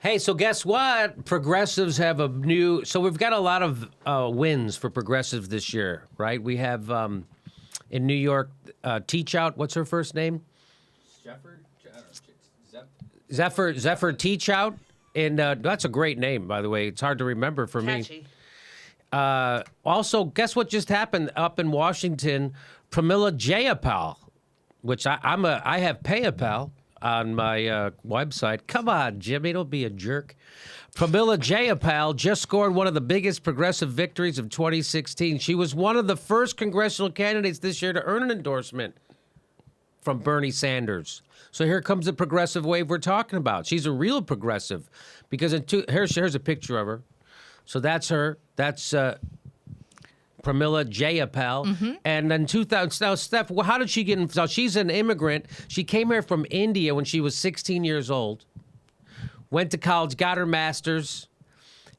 Hey, so guess what? Progressives have a new. So we've got a lot of wins for progressives this year, right? We have in New York, Teach Out. What's her first name? Zephyr Teach Out. And that's a great name, by the way. It's hard to remember for Catchy. me. Also, guess what just happened up in Washington? Pramila Jayapal, which I have PayPal on my website. Come on, Jimmy, don't be a jerk. Pramila Jayapal just scored one of the biggest progressive victories of 2016. She was one of the first congressional candidates this year to earn an endorsement from Bernie Sanders. So here comes the progressive wave we're talking about. She's a real progressive because here's a picture of her. So that's her. That's Pramila Jayapal. Mm-hmm. And then 2000. Now, Steph, how did she get in? So she's an immigrant. She came here from India when she was 16 years old. Went to college, got her master's,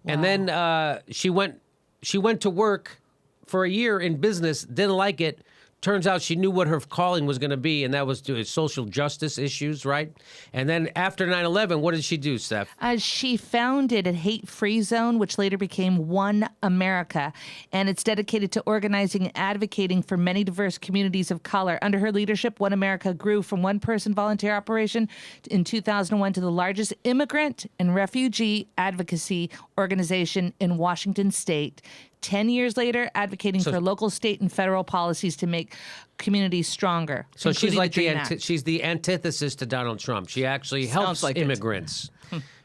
and then she went to work for a year in business. Didn't like it. Turns out she knew what her calling was going to be, and that was to social justice issues, right? And then after 9/11, what did she do, Steph? She founded a hate-free zone, which later became One America, and it's dedicated to organizing and advocating for many diverse communities of color. Under her leadership, One America grew from one-person volunteer operation in 2001 to the largest immigrant and refugee advocacy organization in Washington state. 10 years later, advocating for local, state, and federal policies to make communities stronger. So she's like the she's the antithesis to Donald Trump. She actually helps like immigrants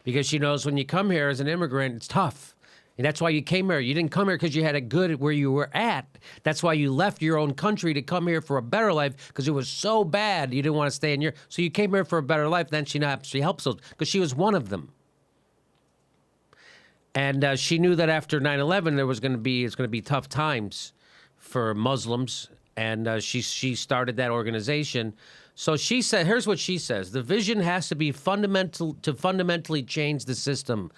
because she knows when you come here as an immigrant, it's tough. And that's why you came here. You didn't come here because you had it good where you were at. That's why you left your own country to come here for a better life because it was so bad you didn't want to stay in your. So you came here for a better life. Then she helps those because she was one of them. And she knew that after 9/11, it's going to be tough times for Muslims, and she started that organization. So she said, here's what she says: the vision has to be fundamentally change the system.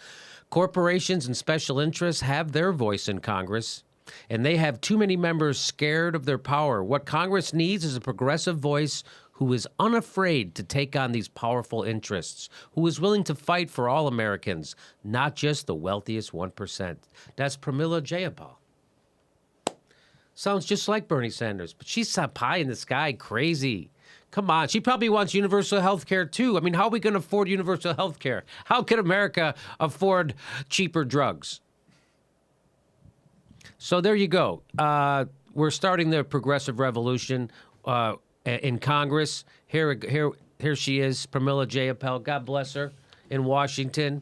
Corporations and special interests have their voice in Congress, and they have too many members scared of their power. What Congress needs is a progressive voice who is unafraid to take on these powerful interests, who is willing to fight for all Americans, not just the wealthiest 1%. That's Pramila Jayapal. Sounds just like Bernie Sanders, but she's pie in the sky, crazy. Come on, she probably wants universal health care too. I mean, how are we going to afford universal health care? How can America afford cheaper drugs? So there you go. We're starting the progressive revolution in Congress. Here she is, Pramila Jayapal. God bless her, in Washington.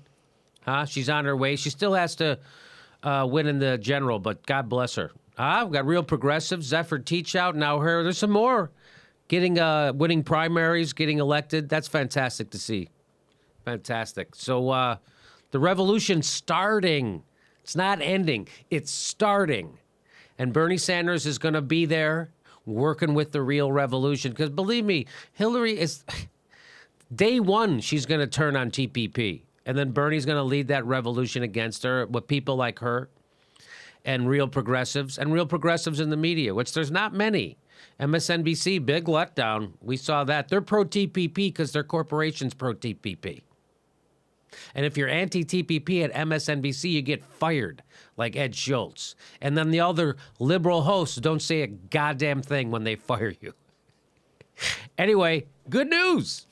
She's on her way. She still has to win in the general, but God bless her. We've got real progressives. Zephyr Teach Out. Now there's some more winning primaries, getting elected. That's fantastic to see. Fantastic. So the revolution's starting. It's not ending. It's starting. And Bernie Sanders is going to be there working with the real revolution. Because believe me, Hillary is, day one, she's going to turn on TPP. And then Bernie's going to lead that revolution against her with people like her and real progressives in the media, which there's not many. MSNBC, big letdown. We saw that. They're pro-TPP because their corporation's pro-TPP. And if you're anti-TPP at MSNBC, you get fired, like Ed Schultz. And then the other liberal hosts don't say a goddamn thing when they fire you. Anyway, good news.